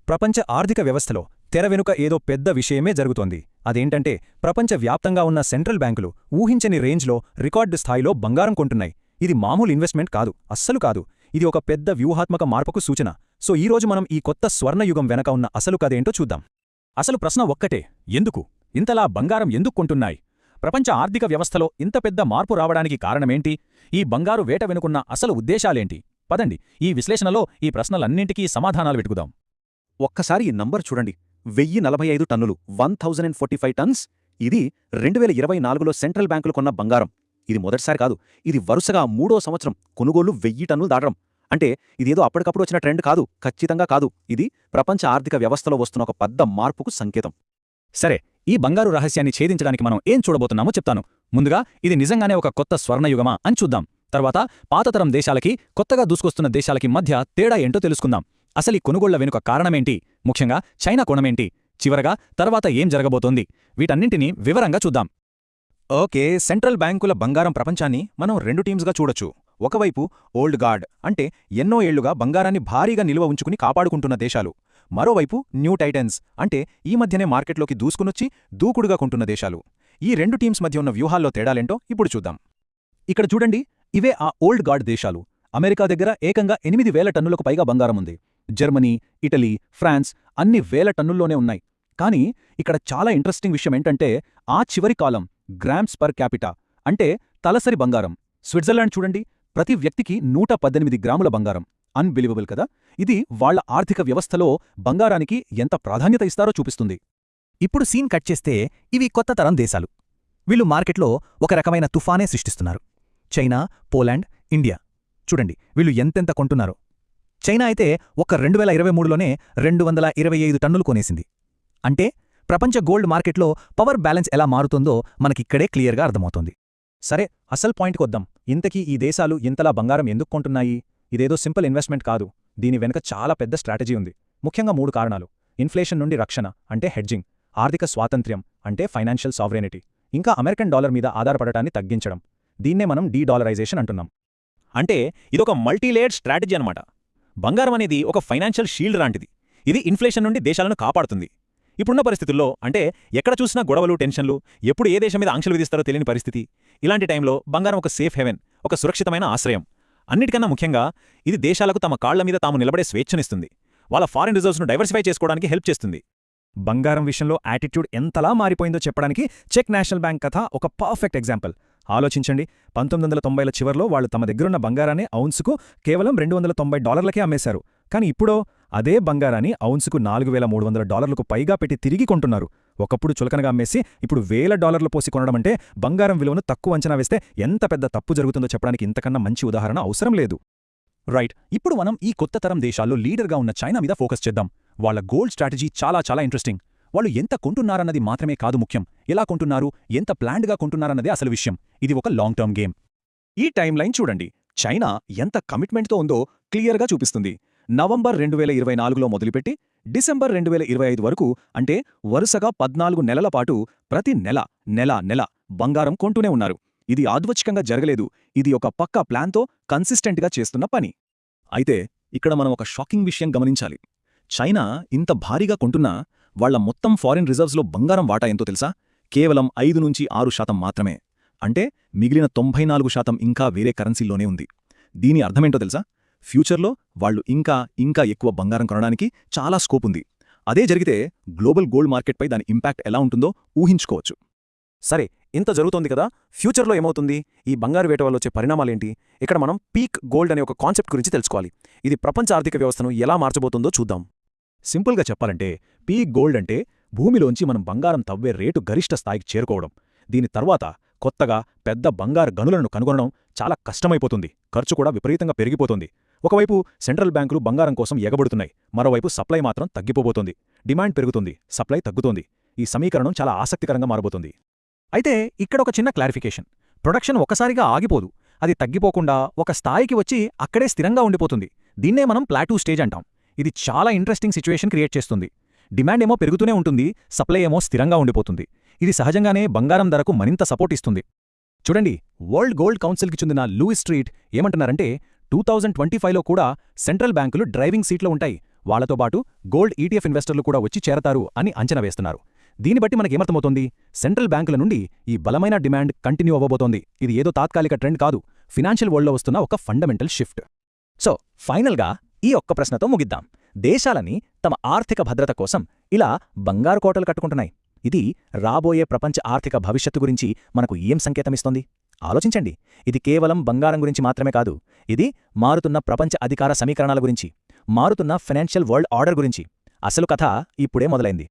ప్రపంచ ఆర్థిక వ్యవస్థలో తెర వెనుక ఏదో పెద్ద విషయమే జరుగుతోంది. అదేంటంటే ప్రపంచవ్యాప్తంగా ఉన్న సెంట్రల్ బ్యాంకులు ఊహించని రేంజ్లో రికార్డు స్థాయిలో బంగారం కొంటున్నాయి. ఇది మామూలు ఇన్వెస్ట్మెంట్ కాదు, అస్సలు కాదు. ఇది ఒక పెద్ద వ్యూహాత్మక మార్పుకు సూచన. సో ఈరోజు మనం ఈ కొత్త స్వర్ణయుగం వెనక ఉన్న అసలు కథేంటో చూద్దాం. అసలు ప్రశ్న ఒక్కటే, ఎందుకు ఇంతలా బంగారం ఎందుకు కొంటున్నాయి? ప్రపంచ ఆర్థిక వ్యవస్థలో ఇంత పెద్ద మార్పు రావడానికి కారణమేంటి? ఈ బంగారు వేట వెనుకున్న అసలు ఉద్దేశాలేంటి? పదండి, ఈ విశ్లేషణలో ఈ ప్రశ్నలన్నింటికీ సమాధానాలు వెతుకుదాం. ఒక్కసారి ఈ నంబర్ చూడండి, 1045 టన్నులు, 1045 టన్స్. ఇది 2024లో సెంట్రల్ బ్యాంకులు కొన్న బంగారం. ఇది మొదటిసారి కాదు, ఇది వరుసగా 3వ సంవత్సరం కొనుగోళ్లు 1000 టన్నులు దాటడం. అంటే ఇదేదో అప్పటికప్పుడు వచ్చిన ట్రెండ్ కాదు, ఖచ్చితంగా కాదు. ఇది ప్రపంచ ఆర్థిక వ్యవస్థలో వస్తున్న ఒక పెద్ద మార్పుకు సంకేతం. సరే, ఈ బంగారు రహస్యాన్ని ఛేదించడానికి మనం ఏం చూడబోతున్నామో చెప్తాను. ముందుగా ఇది నిజంగానే ఒక కొత్త స్వర్ణయుగమా అని చూద్దాం. తర్వాత పాతతరం దేశాలకి, కొత్తగా దూసుకొస్తున్న దేశాలకి మధ్య తేడా ఏంటో తెలుసుకుందాం. అసలు ఈ కొనుగోళ్ల వెనుక కారణమేంటి? ముఖ్యంగా చైనా కోణమేంటి? చివరగా తర్వాత ఏం జరగబోతోంది? వీటన్నింటినీ వివరంగా చూద్దాం. ఓకే, సెంట్రల్ బ్యాంకుల బంగారం ప్రపంచాన్ని మనం 2 టీమ్స్గా చూడొచ్చు. ఒకవైపు ఓల్డ్ గార్డ్, అంటే ఎన్నో ఏళ్లుగా బంగారాన్ని భారీగా నిల్వ ఉంచుకుని కాపాడుకుంటున్న దేశాలు. మరోవైపు న్యూ టైటన్స్, అంటే ఈ మధ్యనే మార్కెట్లోకి దూసుకునొచ్చి దూకుడుగా కొంటున్న దేశాలు. ఈ 2 టీమ్స్ మధ్య ఉన్న వ్యూహాల్లో తేడాలేంటో ఇప్పుడు చూద్దాం. ఇక్కడ చూడండి, ఇవే ఆ ఓల్డ్ గార్డ్ దేశాలు. అమెరికా దగ్గర ఏకంగా 8000 టన్నులకు పైగా బంగారముంది. జర్మనీ, ఇటలీ, ఫ్రాన్స్ అన్ని వేల టన్నుల్లోనే ఉన్నాయి. కానీ ఇక్కడ చాలా ఇంట్రెస్టింగ్ విషయమేంటంటే ఆ చివరి కాలం గ్రామ్స్ పర్ క్యాపిటా, అంటే తలసరి బంగారం. స్విట్జర్లాండ్ చూడండి, ప్రతి వ్యక్తికి 118 గ్రాముల బంగారం. అన్బిలీవబుల్ కదా? ఇది వాళ్ల ఆర్థిక వ్యవస్థలో బంగారానికి ఎంత ప్రాధాన్యత ఇస్తారో చూపిస్తుంది. ఇప్పుడు సీన్ కట్ చేస్తే ఇవి కొత్త తరం దేశాలు. వీళ్ళు మార్కెట్లో ఒక రకమైన తుఫానే సృష్టిస్తున్నారు. China, Poland, India. చూడండి వీళ్ళు ఎంతెంత కొంటున్నారో. చైనా అయితే ఒక 2023లోనే 225 టన్నులు కొనేసింది. అంటే ప్రపంచ గోల్డ్ మార్కెట్లో పవర్ బ్యాలెన్స్ ఎలా మారుతుందో మనకిక్కడే క్లియర్గా అర్థమవుతోంది. సరే, అసలు పాయింట్కొద్దాం. ఇంతకీ ఈ దేశాలు ఇంతలా బంగారం ఎందుకు కొంటున్నాయి? ఇదేదో సింపుల్ ఇన్వెస్ట్మెంట్ కాదు. దీని వెనుక చాలా పెద్ద స్ట్రాటజీ ఉంది. ముఖ్యంగా 3 కారణాలు. ఇన్ఫ్లేషన్ నుండి రక్షణ, అంటే హెడ్జింగ్. ఆర్థిక స్వాతంత్ర్యం, అంటే ఫైనాన్షియల్ సావరెనిటీ. ఇంకా అమెరికన్ డాలర్ మీద ఆధారపడటాన్ని తగ్గించడం. దీన్నే మనం డీడాలరైజేషన్ అంటున్నాం. అంటే ఇదొక మల్టీలేయర్డ్ స్ట్రాటజీ అన్నమాట. బంగారం అనేది ఒక ఫైనాన్షియల్ షీల్డ్ లాంటిది. ఇది ఇన్ఫ్లేషన్ నుండి దేశాలను కాపాడుతుంది. ఇప్పుడున్న పరిస్థితుల్లో, అంటే ఎక్కడ చూసినా గొడవలు, టెన్షన్లు, ఎప్పుడు ఏ దేశం మీద ఆంక్షలు విధిస్తారో తెలియని పరిస్థితి. ఇలాంటి టైంలో బంగారం ఒక సేఫ్ హెవెన్, ఒక సురక్షితమైన ఆశ్రయం. అన్నిటికన్నా ముఖ్యంగా ఇది దేశాలకు తమ కాళ్ల మీద తాము నిలబడే స్వేచ్ఛనిస్తుంది. వాళ్ళ ఫారిన్ రిజర్వ్స్ను డైవర్సిఫై చేసుకోవడానికి హెల్ప్ చేస్తుంది. బంగారం విషయంలో యాటిట్యూడ్ ఎంతలా మారిపోయిందో చెప్పడానికి చెక్ నేషనల్ బ్యాంక్ కథ ఒక పర్ఫెక్ట్ ఎగ్జాంపుల్. ఆలోచించండి, 1990ల చివర్లో వాళ్ళు తమ దగ్గరున్న బంగారాన్ని ఔన్సుకు కేవలం $290కే అమ్మేశారు. కానీ ఇప్పుడో అదే బంగారాన్ని ఔన్సుకు $4300 పైగా పెట్టి తిరిగి కొంటున్నారు. ఒకప్పుడు చులకనగా అమ్మేసి ఇప్పుడు $1000 పోసి కొనడమంటే బంగారం విలువను తక్కువ అంచనా వేస్తే ఎంత పెద్ద తప్పు జరుగుతుందో చెప్పడానికి ఇంతకన్నా మంచి ఉదాహరణ అవసరం లేదు. రైట్, ఇప్పుడు మనం ఈ కొత్త తరం దేశాల్లో లీడర్గా ఉన్న చైనా మీద ఫోకస్ చేద్దాం. వాళ్ల గోల్డ్ స్ట్రాటజీ చాలా చాలా ఇంట్రెస్టింగ్. వాళ్ళు ఎంత కొంటున్నారన్నది మాత్రమే కాదు ముఖ్యం, ఎలా కొంటున్నారు, ఎంత ప్లాన్డ్గా కొంటున్నారన్నదే అసలు విషయం. ఇది ఒక లాంగ్ టర్మ్ గేమ్. ఈ టైం లైన్ చూడండి, చైనా ఎంత కమిట్మెంట్తో ఉందో క్లియర్గా చూపిస్తుంది. నవంబర్ 2024లో మొదలుపెట్టి డిసెంబర్ 2025 వరకు, అంటే వరుసగా 14 నెలల పాటు ప్రతి నెల బంగారం కొంటూనే ఉన్నారు. ఇది యాదృచ్ఛికంగా జరగలేదు. ఇది ఒక పక్కా ప్లాన్తో కన్సిస్టెంట్గా చేస్తున్న పని. అయితే ఇక్కడ మనం ఒక షాకింగ్ విషయం గమనించాలి. చైనా ఇంత భారీగా కొంటున్నా వాళ్ల మొత్తం ఫారిన్ రిజర్వ్స్లో బంగారం వాటా ఎంతో తెలుసా? కేవలం 5-6% మాత్రమే. అంటే మిగిలిన 94% ఇంకా వేరే కరెన్సీల్లోనే ఉంది. దీని అర్థమేంటో తెలుసా? ఫ్యూచర్లో వాళ్లు ఇంకా ఎక్కువ బంగారం కొనడానికి చాలా స్కోప్ ఉంది. అదే జరిగితే గ్లోబల్ గోల్డ్ మార్కెట్పై దాని ఇంపాక్ట్ ఎలా ఉంటుందో ఊహించుకోవచ్చు. సరే, ఇంత జరుగుతోంది కదా, ఫ్యూచర్లో ఏమవుతుంది? ఈ బంగారు వేట వల్ల వచ్చే పరిణామాలేంటి? ఇక్కడ మనం పీక్ గోల్డ్ అనే ఒక కాన్సెప్ట్ గురించి తెలుసుకోవాలి. ఇది ప్రపంచ ఆర్థిక వ్యవస్థను ఎలా మార్చబోతుందో చూద్దాం. సింపుల్గా చెప్పాలంటే పీక్ గోల్డ్ అంటే భూమిలోంచి మనం బంగారం తవ్వే రేటు గరిష్ట స్థాయికి చేరుకోవడం. దీని తర్వాత కొత్తగా పెద్ద బంగారు గనులను కనుగొనడం చాలా కష్టమైపోతుంది. ఖర్చు కూడా విపరీతంగా పెరిగిపోతుంది. ఒకవైపు సెంట్రల్ బ్యాంకులు బంగారం కోసం ఎగబడుతున్నాయి, మరోవైపు సప్లై మాత్రం తగ్గిపోబోతోంది. డిమాండ్ పెరుగుతుంది, సప్లై తగ్గుతోంది. ఈ సమీకరణం చాలా ఆసక్తికరంగా మారబోతుంది. అయితే ఇక్కడ ఒక చిన్న క్లారిఫికేషన్. ప్రొడక్షన్ ఒకసారిగా ఆగిపోదు. అది తగ్గిపోకుండా ఒక స్థాయికి వచ్చి అక్కడే స్థిరంగా ఉండిపోతుంది. దీన్నే మనం ప్లాటూ స్టేజ్ అంటాం. ఇది చాలా ఇంట్రెస్టింగ్ సిచ్యువేషన్ క్రియేట్ చేస్తుంది. డిమాండ్ ఏమో పెరుగుతూనే ఉంటుంది, సప్లై ఏమో స్థిరంగా ఉండిపోతుంది. ఇది సహజంగానే బంగారం ధరకు మరింత సపోర్ట్ ఇస్తుంది. చూడండి, వరల్డ్ గోల్డ్ కౌన్సిల్కి చెందిన లూయిస్ స్ట్రీట్ ఏమంటున్నారంటే 2025లో కూడా సెంట్రల్ బ్యాంకులు డ్రైవింగ్ సీట్లో ఉంటాయి. వాళ్లతో పాటు గోల్డ్ ఈటీఎఫ్ ఇన్వెస్టర్లు కూడా వచ్చి చేరతారు అని అంచనా వేస్తున్నారు. దీన్ని బట్టి మనకేమర్థమవుతోంది? సెంట్రల్ బ్యాంకుల నుండి ఈ బలమైన డిమాండ్ కంటిన్యూ అవ్వబోతోంది. ఇది ఏదో తాత్కాలిక ట్రెండ్ కాదు, ఫినాన్షియల్ వరల్డ్లో వస్తున్న ఒక ఫండమెంటల్ షిఫ్ట్. సో ఫైనల్గా ఈ ఒక్క ప్రశ్నతో ముగిద్దాం. దేశాలని తమ ఆర్థిక భద్రత కోసం ఇలా బంగారు కోటలు కట్టుకుంటున్నాయి. ఇది రాబోయే ప్రపంచ ఆర్థిక భవిష్యత్తు గురించి మనకు ఏం సంకేతమిస్తోంది? ఆలోచించండి. ఇది కేవలం బంగారం గురించి మాత్రమే కాదు. ఇది మారుతున్న ప్రపంచ అధికార సమీకరణాల గురించి, మారుతున్న ఫైనాన్షియల్ వరల్డ్ ఆర్డర్ గురించి. అసలు కథ ఇప్పుడే మొదలైంది.